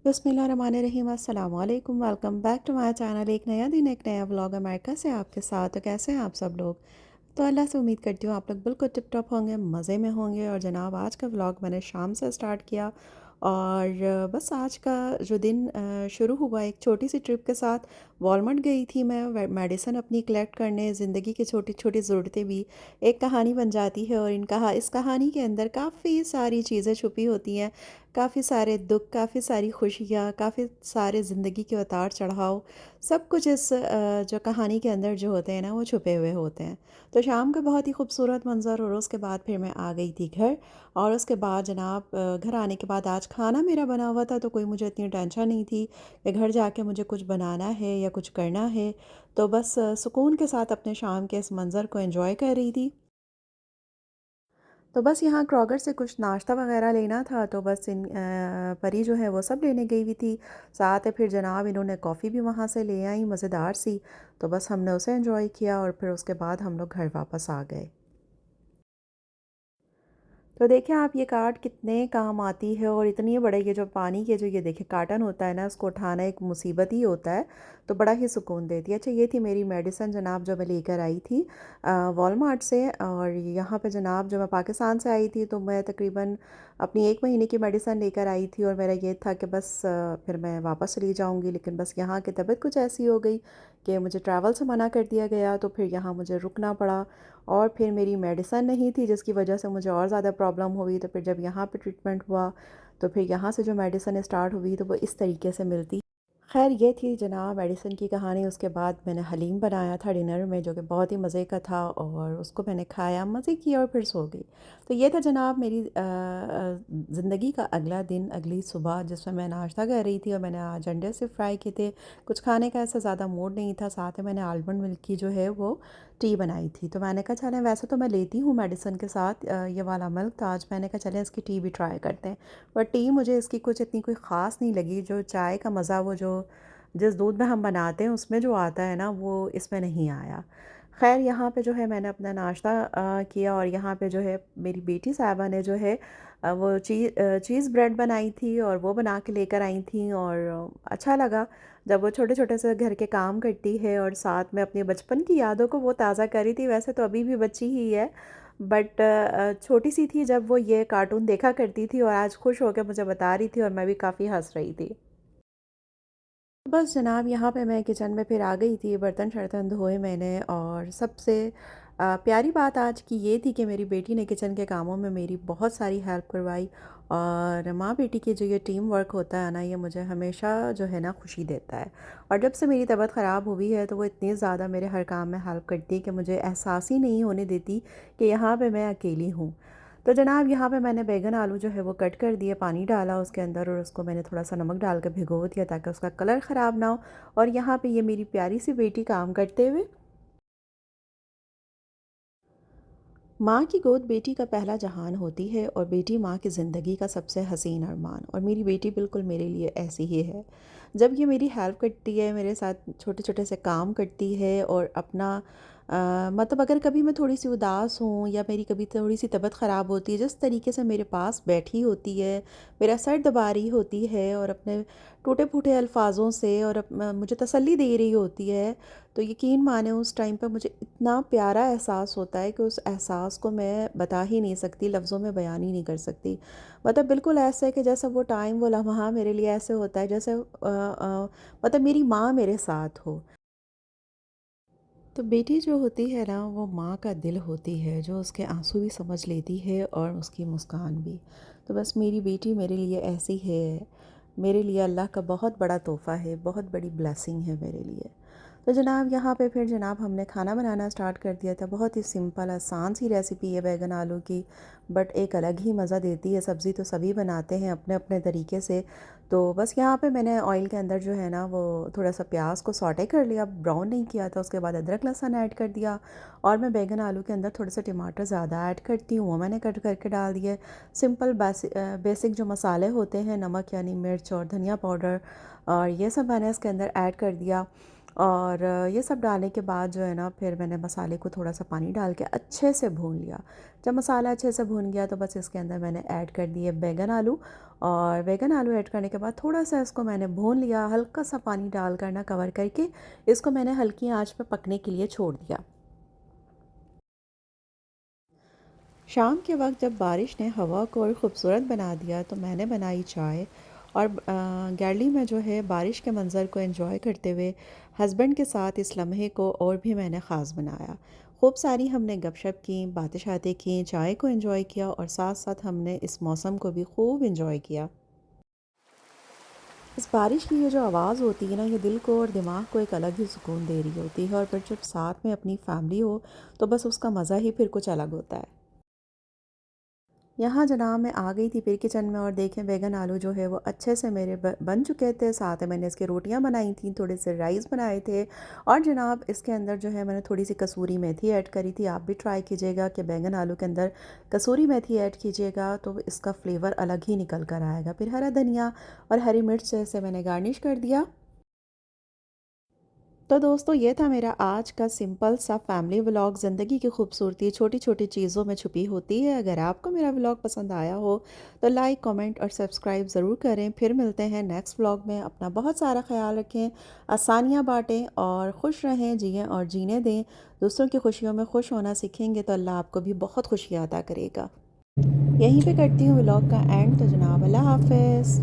बिस्मिल्लाहिर्रहमानिर्रहीम अस्सलाम वालेकुम welcome back to my channel. एक नया दिन एक नया व्लॉग अमेरिका से आपके साथ। तो कैसे हैं आप सब लोग? तो अल्लाह से उम्मीद करती हूँ आप लोग बिल्कुल टिप टॉप होंगे, मज़े में होंगे। और जनाब आज का व्लॉग मैंने शाम से स्टार्ट किया और बस आज का जो दिन शुरू हुआ एक छोटी सी ट्रिप के साथ। वॉलमार्ट गई थी मैं मेडिसिन अपनी कलेक्ट करने। ज़िंदगी की छोटी छोटी ज़रूरतें भी एक कहानी बन जाती है और इस कहानी के अंदर काफ़ी सारी चीज़ें छुपी होती हैं। काफ़ी सारे दुख, काफ़ी सारी खुशियाँ, काफ़ी सारे ज़िंदगी के उतार चढ़ाव, सब कुछ इस जो कहानी के अंदर जो होते हैं ना वो छुपे हुए होते हैं। तो शाम का बहुत ही खूबसूरत मंज़र और उसके बाद फिर मैं आ गई थी घर। और उसके बाद जनाब घर आने के बाद आज खाना मेरा बना हुआ था, तो कोई मुझे इतनी टेंशन नहीं थी कि घर जाके मुझे कुछ बनाना है या कुछ करना है। तो बस सुकून के साथ अपने शाम के इस मंज़र को एंजॉय कर रही थी। तो बस यहाँ क्रोगर से कुछ नाश्ता वगैरह लेना था, तो बस परी जो है वो सब लेने गई हुई थी। साथ है फिर जनाब इन्होंने कॉफ़ी भी वहाँ से ले आई मज़ेदार सी। तो बस हमने उसे एंजॉय किया और फिर उसके बाद हम लोग घर वापस आ गए। तो देखिए आप ये कार्ट कितने काम आती है। और इतनी बड़े ये जो पानी के जो ये देखिए कार्टन होता है ना, उसको उठाना एक मुसीबत ही होता है। तो बड़ा ही सुकून देती है। अच्छा ये थी मेरी मेडिसिन जनाब जो मैं लेकर आई थी वॉलमार्ट से। और यहाँ पे जनाब जो मैं पाकिस्तान से आई थी तो मैं तकरीबन अपनी 1 महीने की मेडिसिन लेकर आई थी और मेरा ये था कि बस फिर मैं वापस चली जाऊँगी। लेकिन बस यहाँ की तबीयत कुछ ऐसी हो गई कि मुझे ट्रैवल से मना कर दिया गया, तो फिर यहाँ मुझे रुकना पड़ा। और फिर मेरी मेडिसिन नहीं थी जिसकी वजह से मुझे और ज़्यादा प्रॉब्लम हुई। तो फिर जब यहाँ पे ट्रीटमेंट हुआ तो फिर यहाँ से जो मेडिसिन स्टार्ट हुई तो वो इस तरीके से मिलती। खैर ये थी जनाब मेडिसिन की कहानी। उसके बाद मैंने हलीम बनाया था डिनर में जो कि बहुत ही मज़े का था और उसको मैंने खाया, मज़े किया और फिर सो गई। तो ये था जनाब मेरी ज़िंदगी का अगला दिन, अगली सुबह जिसमें मैं नाश्ता कर रही थी। और मैंने आज अंडे से फ्राई किए थे। कुछ खाने का ऐसा ज़्यादा मूड नहीं था। साथ में मैंने आलमंड मिल्क की जो है वो टी बनाई थी। तो मैंने कहा चलें, वैसे तो मैं लेती हूँ मेडिसिन के साथ ये वाला मिल्क, तो आज मैंने कहा चलें इसकी टी भी ट्राई करते हैं। बट टी मुझे इसकी कुछ इतनी कोई ख़ास नहीं लगी। जो चाय का मज़ा वो जो जिस दूध में हम बनाते हैं उसमें जो आता है ना वो इसमें नहीं आया। ख़ैर यहाँ पे जो है मैंने अपना नाश्ता किया। और यहाँ पे जो है मेरी बेटी साहिबा ने जो है वो चीज़ ब्रेड बनाई थी और वो बना के लेकर आई थी। और अच्छा लगा जब वो छोटे छोटे से घर के काम करती है और साथ में अपने बचपन की यादों को वो ताज़ा कर रही थी। वैसे तो अभी भी बच्ची ही है, बट छोटी सी थी जब वो ये कार्टून देखा करती थी और आज खुश होकर मुझे बता रही थी और मैं भी काफ़ी हंस रही थी। बस जनाब यहाँ पे मैं किचन में फिर आ गई थी, बर्तन शर्तन धोए मैंने। और सबसे प्यारी बात आज की ये थी कि मेरी बेटी ने किचन के कामों में मेरी बहुत सारी हेल्प करवाई। और माँ बेटी की जो ये टीम वर्क होता है ना, ये मुझे हमेशा जो है ना खुशी देता है। और जब से मेरी तबीयत ख़राब हुई है तो वो इतनी ज़्यादा मेरे हर काम में हेल्प करती है कि मुझे एहसास ही नहीं होने देती कि यहाँ पे मैं अकेली हूँ। तो जनाब यहाँ पे मैंने बैगन आलू जो है वो कट कर दिए, पानी डाला उसके अंदर और उसको मैंने थोड़ा सा नमक डाल कर भिगो दिया ताकि उसका कलर ख़राब ना हो। और यहाँ पे ये मेरी प्यारी सी बेटी काम करते हुए। माँ की गोद बेटी का पहला जहान होती है और बेटी माँ की ज़िंदगी का सबसे हसीन अरमान। और मेरी बेटी बिल्कुल मेरे लिए ऐसी ही है। जब ये मेरी हेल्प करती है, मेरे साथ छोटे छोटे से काम करती है और अपना मतलब अगर कभी मैं थोड़ी सी उदास हूँ या मेरी कभी थोड़ी सी तबीयत ख़राब होती है, जिस तरीके से मेरे पास बैठी होती है, मेरा सर दबा रही होती है और अपने टूटे फूटे अल्फाजों से और मुझे तसल्ली दे रही होती है, तो यकीन माने उस टाइम पे मुझे इतना प्यारा एहसास होता है कि उस एहसास को मैं बता ही नहीं सकती, लफ्ज़ों में बयान ही नहीं कर सकती। मतलब बिल्कुल ऐसा है कि जैसा वो टाइम, वो लम्हा मेरे लिए ऐसे होता है जैसे मतलब मेरी माँ मेरे साथ हो। तो बेटी जो होती है ना वो माँ का दिल होती है, जो उसके आंसू भी समझ लेती है और उसकी मुस्कान भी। तो बस मेरी बेटी मेरे लिए ऐसी है। मेरे लिए अल्लाह का बहुत बड़ा तोहफ़ा है, बहुत बड़ी ब्लेसिंग है मेरे लिए। तो जनाब यहाँ पे फिर जनाब हमने खाना बनाना स्टार्ट कर दिया था। बहुत ही सिंपल आसान सी रेसिपी है बैगन आलू की, बट एक अलग ही मज़ा देती है। सब्ज़ी तो सभी बनाते हैं अपने अपने तरीके से। तो बस यहाँ पे मैंने ऑयल के अंदर जो है ना वो थोड़ा सा प्याज को सॉटे कर लिया, ब्राउन नहीं किया था। उसके बाद अदरक लहसुन ऐड कर दिया। और मैं बैगन आलू के अंदर थोड़े से टमाटर ज़्यादा ऐड करती हूँ, वो मैंने कट करके डाल दिए। सिंपल बेसिक जो मसाले होते हैं, नमक यानी मिर्च और धनिया पाउडर, और ये सब मैंने इसके अंदर ऐड कर दिया। और ये सब डालने के बाद जो है ना, फिर मैंने मसाले को थोड़ा सा पानी डाल के अच्छे से भून लिया। जब मसाला अच्छे से भून गया तो बस इसके अंदर मैंने ऐड कर दिए बैंगन आलू। और बैंगन आलू ऐड करने के बाद थोड़ा सा इसको मैंने भून लिया, हल्का सा पानी डाल कर ना कवर करके इसको मैंने हल्की आंच पे पकने के लिए छोड़ दिया। शाम के वक्त जब बारिश ने हवा को और ख़ूबसूरत बना दिया तो मैंने बनाई चाय। और गैलरी में जो है बारिश के मंज़र को एंजॉय करते हुए हस्बैंड के साथ इस लम्हे को और भी मैंने ख़ास बनाया। खूब सारी हमने गपशप की, बातें शातें की, चाय को एंजॉय किया और साथ साथ हमने इस मौसम को भी खूब एंजॉय किया। इस बारिश की ये जो आवाज़ होती है ना, ये दिल को और दिमाग को एक अलग ही सुकून दे रही होती है। और फिर जब साथ में अपनी फैमिली हो तो बस उसका मज़ा ही फिर कुछ अलग होता है। यहाँ जनाब मैं आ गई थी फिर किचन में, और देखें बैगन आलू जो है वो अच्छे से मेरे बन चुके थे। साथ में मैंने इसकी रोटियाँ बनाई थी, थोड़े से राइस बनाए थे। और जनाब इसके अंदर जो है मैंने थोड़ी सी कसूरी मेथी ऐड करी थी। आप भी ट्राई कीजिएगा कि बैगन आलू के अंदर कसूरी मेथी ऐड कीजिएगा तो इसका फ्लेवर अलग ही निकल कर आएगा। फिर हरा धनिया और हरी मिर्च से मैंने गार्निश कर दिया। तो दोस्तों ये था मेरा आज का सिंपल सा फैमिली व्लॉग। ज़िंदगी की खूबसूरती छोटी छोटी चीज़ों में छुपी होती है। अगर आपको मेरा व्लॉग पसंद आया हो तो लाइक, कमेंट और सब्सक्राइब ज़रूर करें। फिर मिलते हैं नेक्स्ट व्लॉग में। अपना बहुत सारा ख्याल रखें, आसानियाँ बाँटें और खुश रहें, जिएँ और जीने दें। दूसरों की खुशियों में खुश होना सीखेंगे तो अल्लाह आपको भी बहुत खुशियाँ अता करेगा। यहीं पे करती हूँ व्लॉग का एंड। तो जनाब अल्लाह हाफ़िज़।